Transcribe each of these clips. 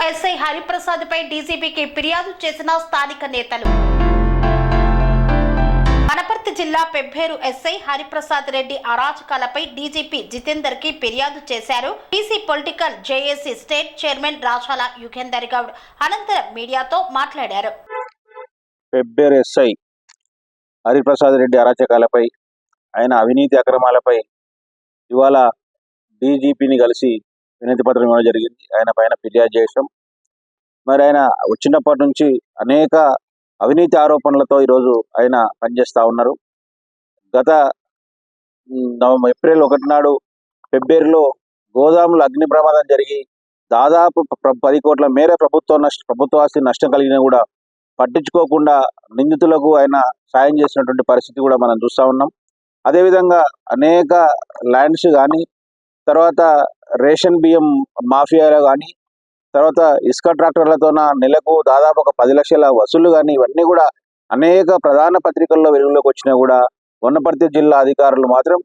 SI Hariprasad పై డీజీపీకి ఫిర్యాదు చేసిన స్థానిక నేతలు. వనపర్తి జిల్లా పెబ్బేరు ఎస్ఐ హరిప్రసాద్ రెడ్డి అరాచకాలపై డీజీపీ జితేందర్ కి ఫిర్యాదు చేశారు. BC political JAC state chairman Rajala Yugender Goud అనంతరం మీడియాతో మాట్లాడారు. పెబ్బేరు ఎస్ఐ హరిప్రసాద్ రెడ్డి అరాచకాలపై, ఆయన అవినీతి అక్రమాలపై ఇవాళ డీజీపీని కలిసి వినతి పత్రం ఇవ్వడం జరిగింది. ఆయన పైన ఫిర్యాదు చేసాం. మరి ఆయన వచ్చినప్పటి నుంచి అనేక అవినీతి ఆరోపణలతో ఈరోజు ఆయన పనిచేస్తూ ఉన్నారు. గత ఏప్రిల్ 1 నాడు పెబ్బేరులో గోదాములు అగ్ని ప్రమాదం జరిగి దాదాపు 10 కోట్ల మేర ప్రభుత్వ ఆస్తి నష్టం కలిగినా కూడా పట్టించుకోకుండా నిందితులకు ఆయన సాయం చేసినటువంటి పరిస్థితి కూడా మనం చూస్తూ ఉన్నాం. అదేవిధంగా అనేక ల్యాండ్స్ కానీ, తర్వాత రేషన్ బియ్యం మాఫియాలో కానీ, తర్వాత ఇసుక ట్రాక్టర్లతోన నెలకు దాదాపు ఒక 10 లక్షల వసూళ్లు కానీ, ఇవన్నీ కూడా అనేక ప్రధాన పత్రికల్లో వెలుగులోకి వచ్చినా కూడా వనపర్తి జిల్లా అధికారులు మాత్రం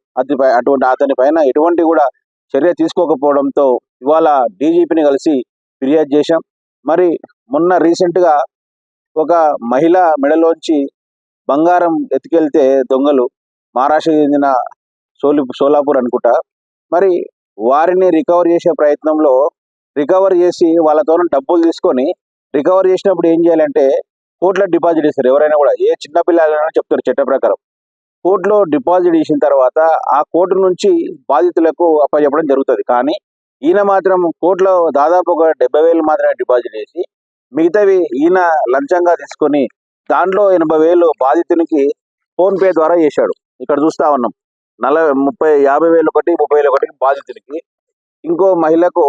అతని పైన ఎటువంటి కూడా చర్య తీసుకోకపోవడంతో ఇవాళ డీజీపీని కలిసి ఫిర్యాదు చేశాం. మరి మొన్న రీసెంట్గా ఒక మహిళ మెడలోంచి బంగారం ఎత్తుకెళ్తే దొంగలు మహారాష్ట్రకు చెందిన సోలాపూర్ అనుకుంటా, మరి వారిని రికవర్ చేసే ప్రయత్నంలో రికవర్ చేసి వాళ్ళతో డబ్బులు తీసుకొని రికవర్ చేసినప్పుడు ఏం చేయాలంటే కోర్టులో డిపాజిట్ చేస్తారు. ఎవరైనా కూడా, ఏ చిన్న పిల్లలైనా చెప్తారు చట్ట ప్రకారం. కోర్టులో డిపాజిట్ చేసిన తర్వాత ఆ కోర్టు నుంచి బాధితులకు అప్పచెప్పడం జరుగుతుంది. కానీ ఈయన మాత్రం కోర్టులో దాదాపు ఒక 70,000 మాత్రమే డిపాజిట్ చేసి మిగతావి ఈయన లంచంగా తీసుకొని దాంట్లో 80,000 బాధితునికి ఫోన్పే ద్వారా చేశాడు. ఇక్కడ చూస్తా ఉన్నాం. 50,000 ఒకటి, 30,000 ఒకటి బాధితునికి, ఇంకో మహిళకు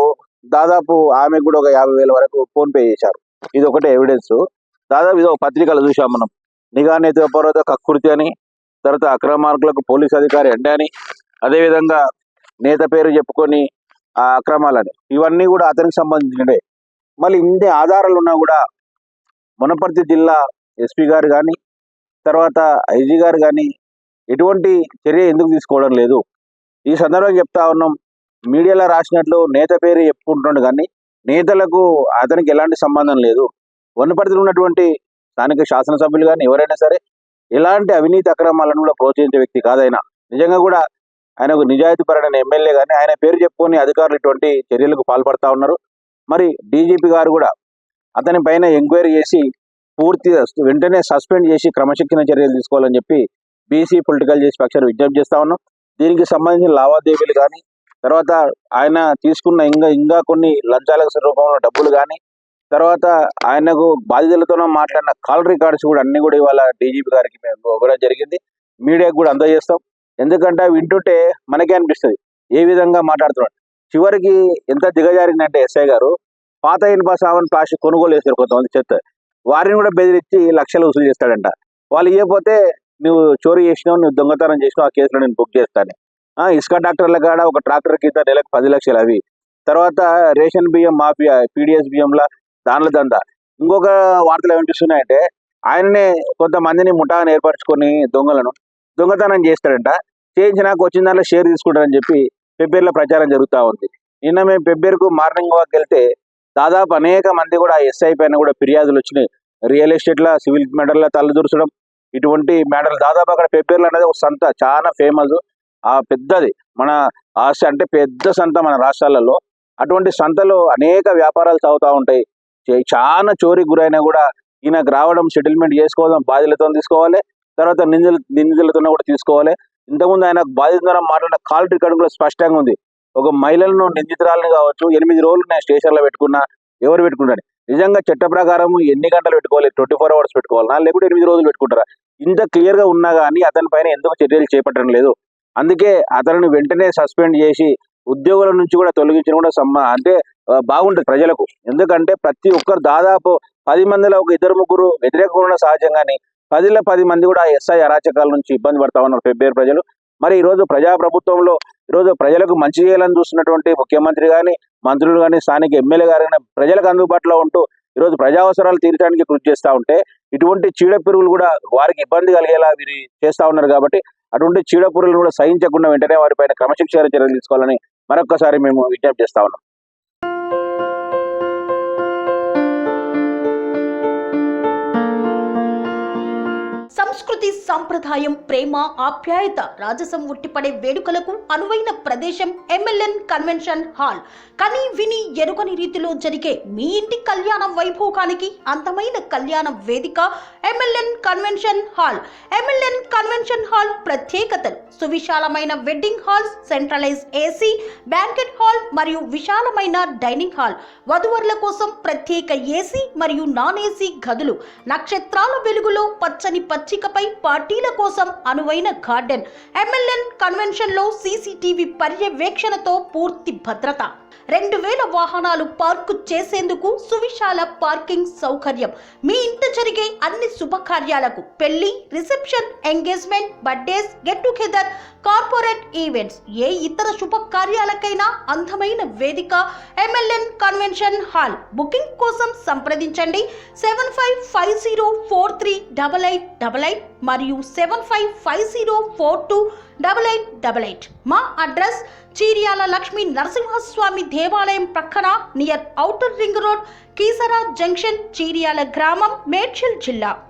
దాదాపు ఆమె కూడా ఒక 50,000 వరకు ఫోన్పే చేశారు. ఇది ఒకటే ఎవిడెన్స్. దాదాపు ఇది ఒక పత్రికలు చూసాం మనం. నిఘా నేత పర్వత కక్కుర్తి అని, తర్వాత అక్రమార్కులకు పోలీస్ అధికారి అండే అని, అదేవిధంగా నేత పేరు చెప్పుకొని ఆ అక్రమాలని, ఇవన్నీ కూడా అతనికి సంబంధించినవే. మళ్ళీ ఇన్ని ఆధారాలు ఉన్నా కూడా వనపర్తి జిల్లా ఎస్పీ గారు కానీ, తర్వాత ఐజీ గారు కానీ ఎటువంటి చర్య ఎందుకు తీసుకోవడం లేదు? ఈ సందర్భంగా చెప్తా ఉన్నాం. మీడియాలో రాసినట్లు నేత పేరు చెప్పుకుంటున్నాడు, కానీ నేతలకు అతనికి ఎలాంటి సంబంధం లేదు. వనపర్తిలో ఉన్నటువంటి స్థానిక శాసనసభ్యులు కానీ ఎవరైనా సరే ఎలాంటి అవినీతి అక్రమాలను కూడా ప్రోత్సహించే వ్యక్తి కాదైనా. నిజంగా కూడా ఆయన ఒక నిజాయితీపరమైన ఎమ్మెల్యే, కానీ ఆయన పేరు చెప్పుకొని అధికారులు ఇటువంటి చర్యలకు పాల్పడతా ఉన్నారు. మరి డీజీపీ గారు కూడా అతని పైన ఎంక్వైరీ చేసి పూర్తిగా వెంటనే సస్పెండ్ చేసి క్రమశిక్షణ చర్యలు తీసుకోవాలని చెప్పి బీసీ పొలిటికల్ చేసి పక్షాన్ని విజ్ఞప్తి చేస్తా ఉన్నాం. దీనికి సంబంధించిన లావాదేవీలు కానీ, తర్వాత ఆయన తీసుకున్న ఇంకా కొన్ని లంచాలకు రూపంలో డబ్బులు కానీ, తర్వాత ఆయనకు బాధితులతో మాట్లాడిన కాల్ రికార్డ్స్ కూడా అన్ని కూడా ఇవాళ డీజీపీ గారికి మేము ఇవ్వడం జరిగింది. మీడియాకు కూడా అందజేస్తాం. ఎందుకంటే వింటుంటే మనకే అనిపిస్తుంది ఏ విధంగా మాట్లాడుతున్నాడు. చివరికి ఎంత దిగజారిందంటే ఎస్ఐ గారు పాత ఇనుప సామాన్ ప్లాస్టిక్ కొనుగోలు చేస్తారు కొంతమంది చెత్త, వారిని కూడా బెదిరించి లక్షలు వసూలు చేస్తాడంట. వాళ్ళు ఇవ్వకపోతే నువ్వు చోరీ చేసినావు, నువ్వు దొంగతనం చేసినావు, ఆ కేసులో నేను బుక్ చేస్తాను. ఇసుక ట్రాక్టర్ల కాడ ఒక ట్రాక్టర్ కింద నెలకు 10 లక్షలు అవి. తర్వాత రేషన్ బియ్యం మాఫియా, పీడిఎస్ బియ్యంలా దానిలో దందా. ఇంకొక వార్తలు ఏమనిపిస్తున్నాయంటే ఆయననే కొంతమందిని ముఠాను ఏర్పరచుకొని దొంగతనం చేస్తాడంట. చేయించినాక వచ్చిన దాంట్లో షేర్ తీసుకుంటారని చెప్పి పెబ్బేరులో ప్రచారం జరుగుతూ ఉంది. నిన్న మేము పెబ్బేరుకు మార్నింగ్ వాక్ వెళ్తే దాదాపు అనేక మంది కూడా ఎస్ఐ పైన కూడా ఫిర్యాదులు వచ్చినాయి. రియల్ ఎస్టేట్ల, సివిల్ మ్యాటర్ల తలదూర్చడం, ఇటువంటి మ్యాటర్లు దాదాపు అక్కడ పెబ్బేరులో అనేది ఒక సంత చాలా ఫేమస్. ఆ పెద్దది మన ఆస్తి అంటే పెద్ద సంత మన రాష్ట్రాలలో. అటువంటి సంతలో అనేక వ్యాపారాలు సాగుతూ ఉంటాయి. చాలా చోరీకి గురైనా కూడా ఈయనకు రావడం, సెటిల్మెంట్ చేసుకోవడం, బాధ్యులతో తీసుకోవాలి, తర్వాత నిందితులతో కూడా తీసుకోవాలి. ఇంతకుముందు ఆయన బాధితులతో మాట్లాడిన కాల్ రికార్డు కూడా స్పష్టంగా ఉంది. ఒక మహిళలను నిందితురాలని కావచ్చు 8 రోజులు నేను స్టేషన్లో పెట్టుకున్నా, ఎవరు పెట్టుకుంటారు? నిజంగా చట్ట ప్రకారం ఎన్ని గంటలు పెట్టుకోవాలి? 24 hours పెట్టుకోవాలన్నా, లేకుంటే 8 రోజులు పెట్టుకుంటారా? ఇంత క్లియర్గా ఉన్నా కానీ అతని పైన ఎందుకు చర్యలు చేపట్టడం లేదు? అందుకే అతనిని వెంటనే సస్పెండ్ చేసి ఉద్యోగుల నుంచి కూడా తొలగించడం కూడా అంటే బాగుంటుంది ప్రజలకు. ఎందుకంటే ప్రతి ఒక్కరు దాదాపు 10 మందిలో ఒక 2-3 వ్యతిరేకంగా ఉన్న సహజంగానే 10లో 10 మంది కూడా ఎస్ఐ అరాచకాల నుంచి ఇబ్బంది పడతా ఉన్నారు పెబ్బేరు ప్రజలు. మరి ఈరోజు ప్రజాప్రభుత్వంలో ఈరోజు ప్రజలకు మంచి చేయాలని చూస్తున్నటువంటి ముఖ్యమంత్రి కానీ, మంత్రులు కానీ, స్థానిక ఎమ్మెల్యే గారు కానీ ప్రజలకు అందుబాటులో ఉంటూ ఈరోజు ప్రజా అవసరాలు తీర్చడానికి కృషి చేస్తూ ఉంటే ఇటువంటి చీడపురుగులు కూడా వారికి ఇబ్బంది కలిగేలా వీరు చేస్తూ ఉన్నారు. కాబట్టి అటువంటి చీడపురుగులను కూడా సహించకుండా వెంటనే వారిపైన క్రమశిక్షణ చర్యలు తీసుకోవాలని మరొక్కసారి మేము విజ్ఞప్తి చేస్తా ఉన్నాం. సంస్కృతి సంప్రదాయం ప్రేమ ఆప్యాయత రాజసం ఉట్టిపడే వేడుకలకు అనువైన ప్రదేశం MLN కన్వెన్షన్ హాల్. కని విని ఎరుగని రీతిలో జరిగే మీ ఇంటి కళ్యాణ వైభోగానికి అందమైన కళ్యాణ వేదిక MLN convention hall. MLN convention hall ప్రత్యేకతలు: సువిశాలమైన wedding halls, centralise AC, banquet hall మరియు విశాలమైన డైనింగ్ హాల్. వధువరుల కోసం ప్రత్యేక AC మరియు నాన్ AC గదులు. నక్షత్రాల వెలుగులో పచ్చని పచ్చికపై పార్టీల కోసం అనువైన గార్డెన్. MLN కన్వెన్షన్ లో CCTV పర్యవేక్షణతో పూర్తి భద్రత. 2000 వాహనాలు పార్కు చేసేందుకు సువిశాల పార్కింగ్ సౌకర్యం. మీ ఇంట జరిగే అన్ని శుభకార్యాలకు, పెళ్లి, reception, engagement, birthdays, get together, corporate events, ఏ ఇతర శుభకార్యాలకైనా అందమైన వేదిక MLN కన్వెన్షన్ హాల్. బుకింగ్ కోసం సంప్రదించండి 7550438888 మరియు 7550428888. మా అడ్రస్ చీర్యాల లక్ష్మీ నరసింహస్వామి దేవాలయం ప్రక్కన, near outer ring road, Keesara junction, Cheeryal గ్రామం, మేడ్చల్ జిల్లా.